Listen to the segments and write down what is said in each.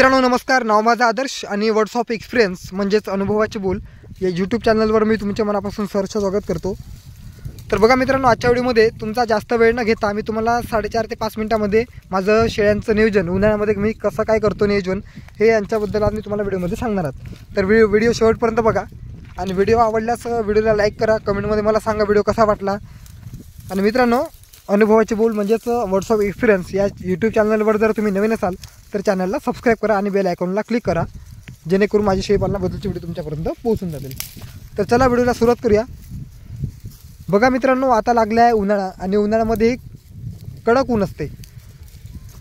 मित्रांनो नमस्कार. नाव माझा आदर्श आणि वर्ड्स ऑफ एक्सपिरियन्स म्हणजेच अनुभवाचे बोल या यूट्यूब चॅनलवर मी तुमच्या मनापासून सहर्ष स्वागत करतो. तर बघा मित्रांनो, आजच्या व्हिडिओमध्ये तुमचा जास्त वेळ न घेता मी तुम्हाला 4.5 ते 5 मिनिटांमध्ये माझं शेळ्यांचं नियोजन उन्हाळ्यामध्ये मी कसं काय करतो नियोजन हे यांच्याबद्दल आज मी तुम्हाला व्हिडिओमध्ये सांगणार आहे. तर व्हिडिओ शेवटपर्यंत बघा आणि व्हिडिओ आवडल्यास व्हिडिओला लाईक करा, कमेंटमध्ये मला सांगा व्हिडिओ कसा वाटला. आणि मित्रांनो, अनुभवाचे बोल म्हणजेच वर्ड्स ऑफ एक्सपिरियन्स या यूट्यूब चॅनलवर जर तुम्ही नवीन असाल तर चॅनलला सबस्क्राईब करा आणि बेल आयकॉनला क्लिक करा, जेणेकरून माझी शेळीपालनाबद्दलची व्हिडिओ तुमच्यापर्यंत पोहोचून जातील. तर चला व्हिडिओला सुरुवात करूया. बघा मित्रांनो, आता लागला आहे उन्हाळा आणि उन्हाळ्यामध्ये कडक ऊन असते.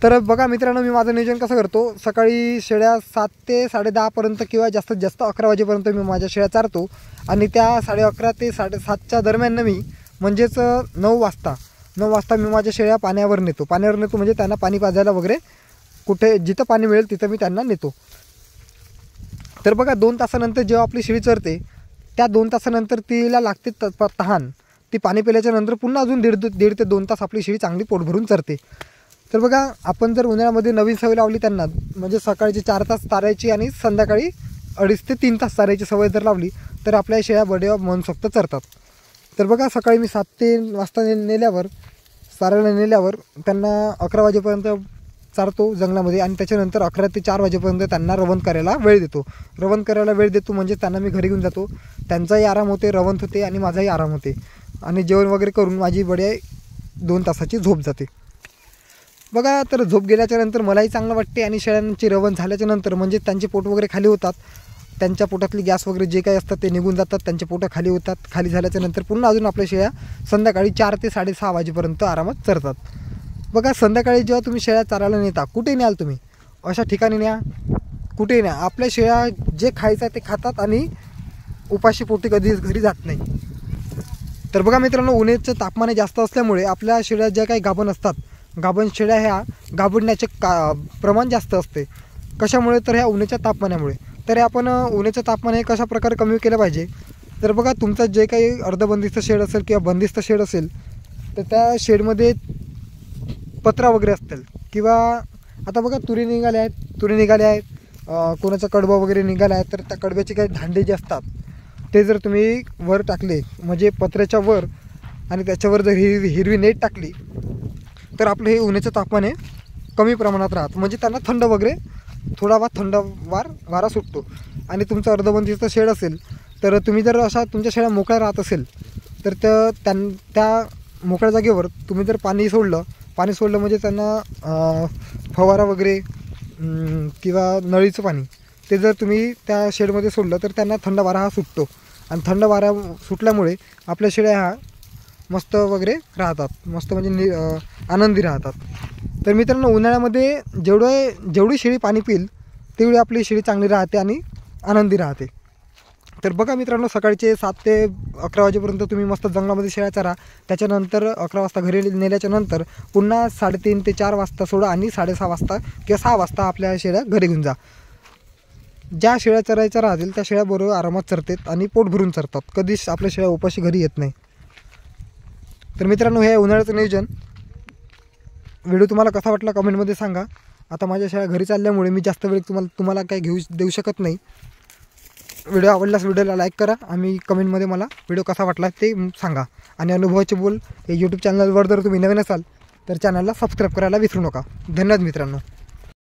तर बघा मित्रांनो, मी माझं नियोजन कसं करतो. सकाळी शेळ्या 7 ते 10:30पर्यंत किंवा जास्तीत जास्त 11 वाजेपर्यंत मी माझ्या शेळ्या चारतो आणि त्या 11:30 ते 7:30च्या दरम्यान मी म्हणजेच 9 वाजता मी माझ्या शेळ्या पाण्यावर नेतो म्हणजे त्यांना पाणी पाजायला वगैरे कुठे जिथं पाणी मिळेल तिथं मी त्यांना नेतो. तर बघा 2 तासानंतर जेव्हा आपली शेळी चरते त्या 2 तासानंतर तिला लागते तहान. ती पाणी पिल्याच्या नंतर पुन्हा अजून दीड ते 2 तास आपली शेळी चांगली पोट भरून चरते. तर बघा, आपण जर उन्हाळ्यामध्ये नवीन सवय लावली त्यांना, म्हणजे सकाळची 4 तास चारायची आणि संध्याकाळी 2.5 ते 3 तास चारायची सवय जर लावली तर आपल्या शेळ्या बड्या मनसोक्त चरतात. तर बघा, सकाळी मी 7 वाजता चारायला नेल्यावर त्यांना 11 वाजेपर्यंत चारतो जंगलामध्ये आणि त्याच्यानंतर 11 ते 4 वाजेपर्यंत त्यांना रवंथ करायला वेळ देतो. म्हणजे त्यांना मी घरी घेऊन जातो. त्यांचाही आराम होते, रवंथ होते आणि माझाही आराम होते आणि जेवण वगैरे करून माझी बड्या 2 तासाची झोप जाते. बघा, तर झोप गेल्याच्या नंतर मलाही चांगलं वाटते आणि शेळ्यांची रवंथ झाल्याच्या नंतर म्हणजे त्यांचे पोट वगैरे खाली होतात, त्यांच्या पोटातली गॅस वगैरे जे काही असतात ते निघून जातात, त्यांचे पोटं खाली होतात. खाली झाल्याच्या नंतर पुन्हा अजून आपल्या शेळ्या संध्याकाळी 4 ते 6:30 वाजेपर्यंत आरामात चरतात. बघा, संध्याकाळी जेव्हा तुम्ही शेळ्या चारायला नेता, कुठे न्याल तुम्ही, अशा ठिकाणी न्या, कुठेही न्या. आपल्या शेळ्या जे खायचं आहे ते खातात आणि उपाशी पोटी कधी घरी जात नाही. तर बघा मित्रांनो, उन्हाचं तापमान जास्त असल्यामुळे आपल्या शेळ्या ज्या काही गाभण असतात, गाभण शेळ्या ह्या गाभण्याचे प्रमाण जास्त असते. कशामुळे, तर ह्या उन्हाच्या तापमानामुळे. तर आपण उन्हाचं तापमान हे कशा प्रकारे कमी केलं पाहिजे. तर बघा, तुमचं जे काही अर्धबंदिस्त शेड असेल किंवा बंदिस्त शेड असेल तर त्या शेडमध्ये पत्रा वगैरे असतील किंवा आता बघा तुरी निघाल्या आहेत, कोणाचा कडबा वगैरे निघाला आहे तर त्या कडब्याचे काही धांडे जे असतात ते जर तुम्ही वर टाकले म्हणजे पत्र्याच्या वर आणि त्याच्यावर जर हिरवी नेट टाकली तर आपलं हे उन्हाचं तापमान हे कमी प्रमाणात राहतं. म्हणजे त्यांना थंड वगैरे थंडवार वारा सुटतो. आणि तुमचं अर्धबंदिस्त शेड असेल तर तुम्ही जर अशा तुमच्या शेळ्या मोकळ्या राहत असेल तर त्या मोकळ्या जागेवर तुम्ही जर पाणी सोडलं म्हणजे त्यांना फवारा वगैरे किंवा नळीचं पाणी ते जर तुम्ही त्या शेडमध्ये सोडलं तर त्यांना थंड वारा हा सुटतो आणि थंड वारा सुटल्यामुळे आपल्या शेळ्या ह्या मस्त वगैरे राहतात, मस्त म्हणजे आनंदी राहतात. तर मित्रांनो, उन्हाळ्यामध्ये जेवढी शेळी पाणी पिईल तेवढी आपली शेळी चांगली राहते आणि आनंदी राहते. तर बघा मित्रांनो, सकाळचे 7 ते 11 वाजेपर्यंत तुम्ही मस्त जंगलामध्ये शेळ्या चारा. त्याच्यानंतर 11 वाजता घरी नेल्याच्या नंतर पुन्हा 3:30 ते 4 वाजता सोडा आणि 6:30 वाजता किंवा 6 वाजता आपल्या शेळ्या घरी घेऊन जा. ज्या शेळ्या चरायच्या राहतील त्या शेळ्या बरोबर आरामात चरतात आणि पोट भरून चरतात. कधीच आपल्या शेळ्या उपाशी घरी येत नाही. तर मित्रांनो, हे उन्हाळ्याचं नियोजन. व्हिडिओ तुम्हाला कसा वाटला कमेंटमध्ये सांगा. आता माझ्या शेळ्या घरी चालल्यामुळे मी जास्त वेळ तुम्हाला काही देऊ शकत नाही. व्हिडिओ आवडल्यास व्हिडिओला लाईक करा आणि कमेंटमध्ये मला व्हिडिओ कसा वाटला ते सांगा. आणि अनुभवाचे बोल हे यूट्यूब चॅनलवर जर तुम्ही नवीन असाल तर चॅनलला सबस्क्राईब करायला विसरू नका. धन्यवाद मित्रांनो.